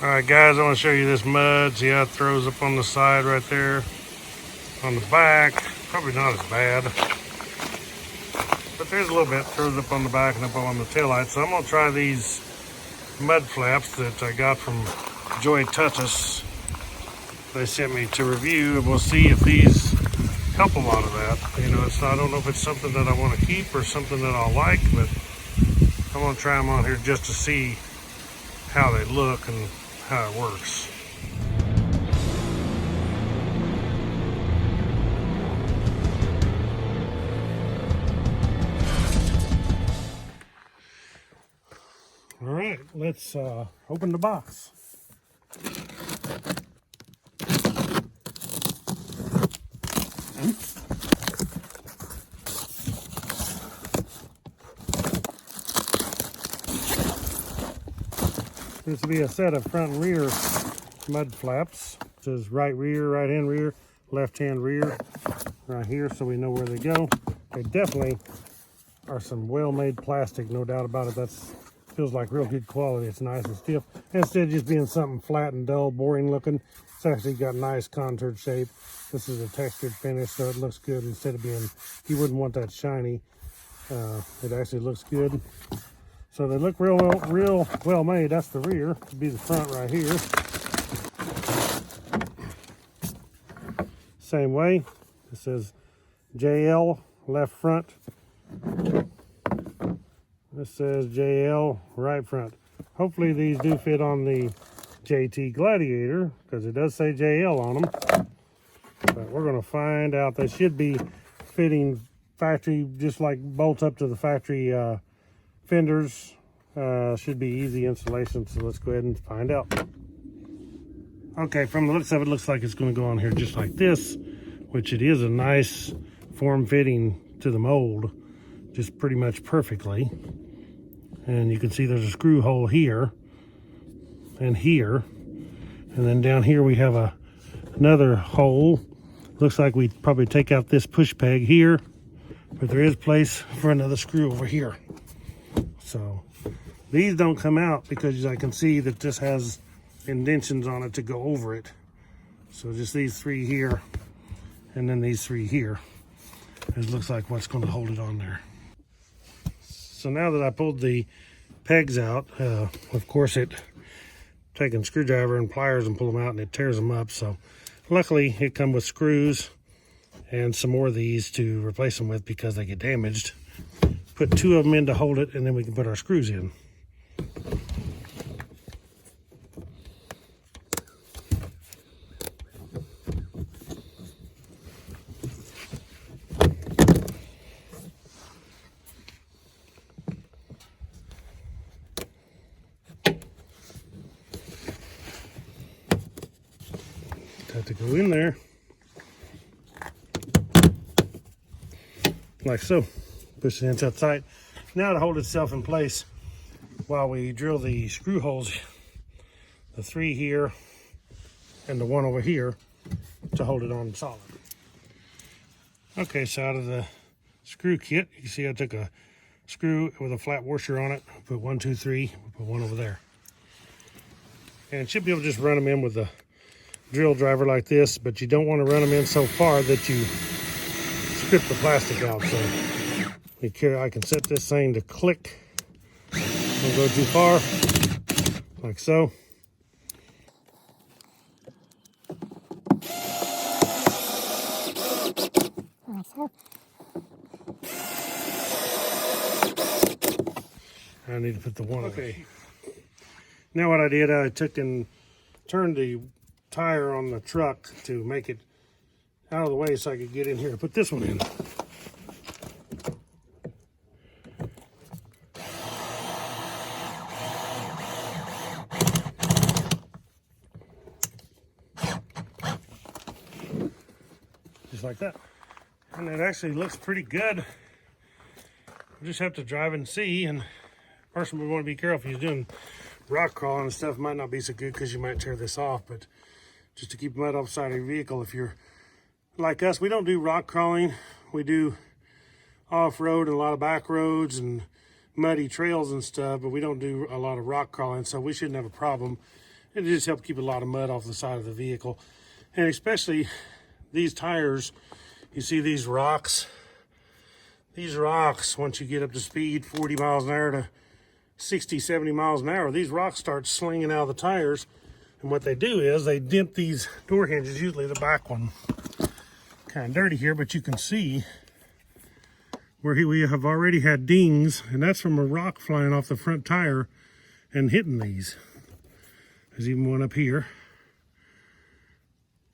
Alright guys, I want to show you this mud. See how it throws up on the side right there. On the back, probably not as bad. But there's a little bit throws up on the back and up on the taillight. So I'm going to try these mud flaps that I got from Joy Tutus. They sent me to review, and we'll see if these help a lot of that. You know, I don't know if it's something that I want to keep or something that I'll like, but I'm going to try them on here just to see how they look and how it works. All right, let's open the box. This will be a set of front and rear mud flaps. It says right rear, right hand rear, left hand rear, right here, so we know where they go. They definitely are some well-made plastic, no doubt about it. That's feels like real good quality. It's nice and stiff. Instead of just being something flat and dull, boring looking, it's actually got nice contoured shape. This is a textured finish, so it looks good instead of being, you wouldn't want that shiny. It actually looks good. So they look real well made. That's the rear. It'd be the front right here. Same way. It says JL left front. This says JL right front. Hopefully these do fit on the JT Gladiator, because it does say JL on them. But we're going to find out. They should be fitting factory, just like bolts up to the factory fenders. Should be easy installation, so let's go ahead and find out. Okay, from the looks of it, looks like it's going to go on here just like this, which it is a nice form fitting to the mold, just pretty much perfectly. And you can see there's a screw hole here and here, and then down here we have another hole. Looks like we probably take out this push peg here, but there is place for another screw over here. So these don't come out because I can see that this has indentions on it to go over it. So just these three here, and then these three here. It looks like what's going to hold it on there. So now that I pulled the pegs out, of course taking screwdriver and pliers and pull them out, and it tears them up. So luckily it comes with screws and some more of these to replace them with because they get damaged. Put two of them in to hold it, and then we can put our screws in. Got to go in there like so. Push the inside tight. Now to hold itself in place while we drill the screw holes, the three here and the one over here, to hold it on solid. Okay, so out of the screw kit, you can see I took a screw with a flat washer on it. Put 1, 2, 3, put one over there. And should be able to just run them in with a drill driver like this, but you don't want to run them in so far that you strip the plastic out. So I can set this thing to click. Don't go too far, like so. I need to put the one. Okay. Now what I did, I took and turned the tire on the truck to make it out of the way so I could get in here and put this one in. Just like that. And it actually looks pretty good. You just have to drive and see, and personally we want to be careful if you're doing rock crawling and stuff. It might not be so good because you might tear this off, but just to keep mud off the side of your vehicle. If you're like us, we don't do rock crawling. We do off-road and a lot of back roads and muddy trails and stuff, but we don't do a lot of rock crawling, so we shouldn't have a problem. It just helps keep a lot of mud off the side of the vehicle. And especially these tires, you see these rocks. These rocks, once you get up to speed, 40 miles an hour to 60, 70 miles an hour, these rocks start slinging out of the tires. And what they do is they dent these door hinges, usually the back one. Kind of dirty here, but you can see where we have already had dings, and that's from a rock flying off the front tire and hitting these. There's even one up here.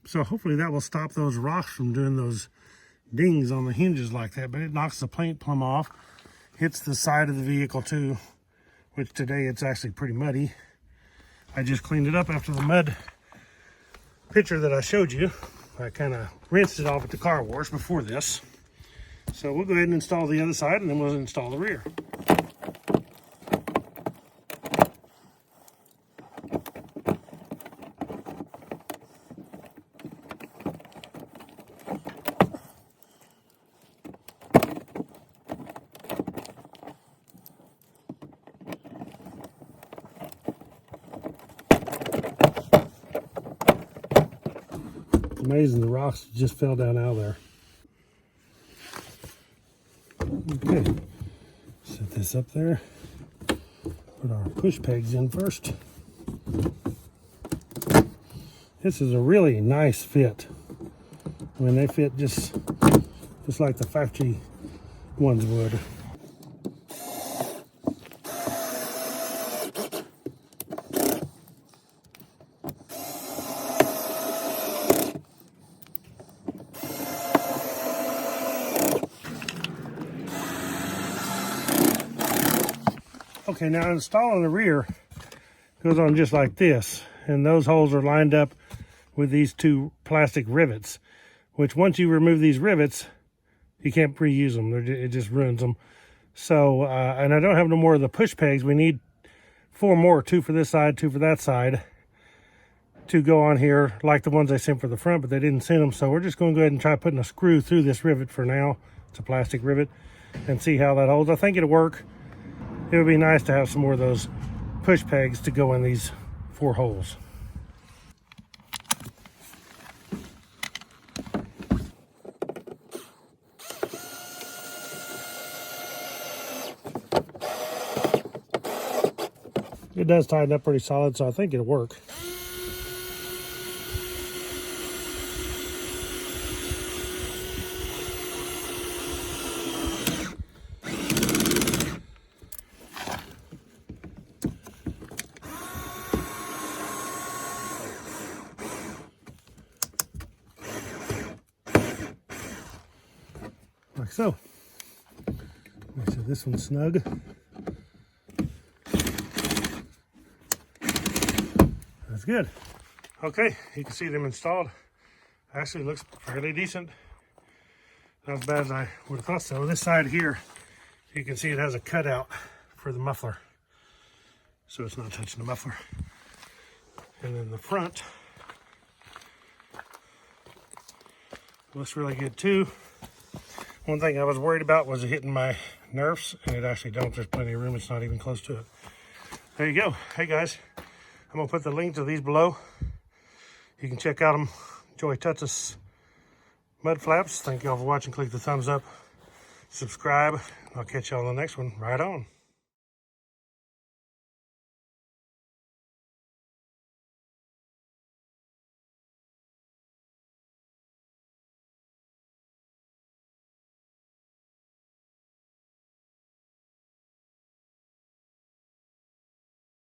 So hopefully that will stop those rocks from doing those dings on the hinges like that, but it knocks the paint plumb off, hits the side of the vehicle too, which today it's actually pretty muddy. I just cleaned it up after the mud picture that I showed you. I kind of rinsed it off at the car wash before this. So we'll go ahead and install the other side, and then we'll install the rear. It's amazing the rocks just fell down out of there. Okay, set this up there. Put our push pegs in first. This is a really nice fit. I mean, they fit just like the factory ones would. Okay, now installing the rear goes on just like this, and those holes are lined up with these two plastic rivets, which once you remove these rivets, you can't reuse them. It just ruins them. So, and I don't have no more of the push pegs. We need 4 more, 2 for this side, 2 for that side, to go on here like the ones I sent for the front, but they didn't send them. So we're just going to go ahead and try putting a screw through this rivet for now. It's a plastic rivet, and see how that holds. I think it'll work. It would be nice to have some more of those push pegs to go in these 4 holes. It does tighten up pretty solid, so I think it'll work. Like so. Make sure this one's snug. That's good. Okay, you can see them installed. Actually looks fairly decent. Not as bad as I would have thought so. This side here, you can see it has a cutout for the muffler, so it's not touching the muffler. And then the front looks really good too. One thing I was worried about was it hitting my nerfs, and it actually don't. There's plenty of room. It's not even close to it. There you go. Hey guys, I'm gonna put the link to these below. You can check out them. Joy Tuts's mud flaps. Thank you all for watching. Click the thumbs up, subscribe. I'll catch you on the next one. Right on.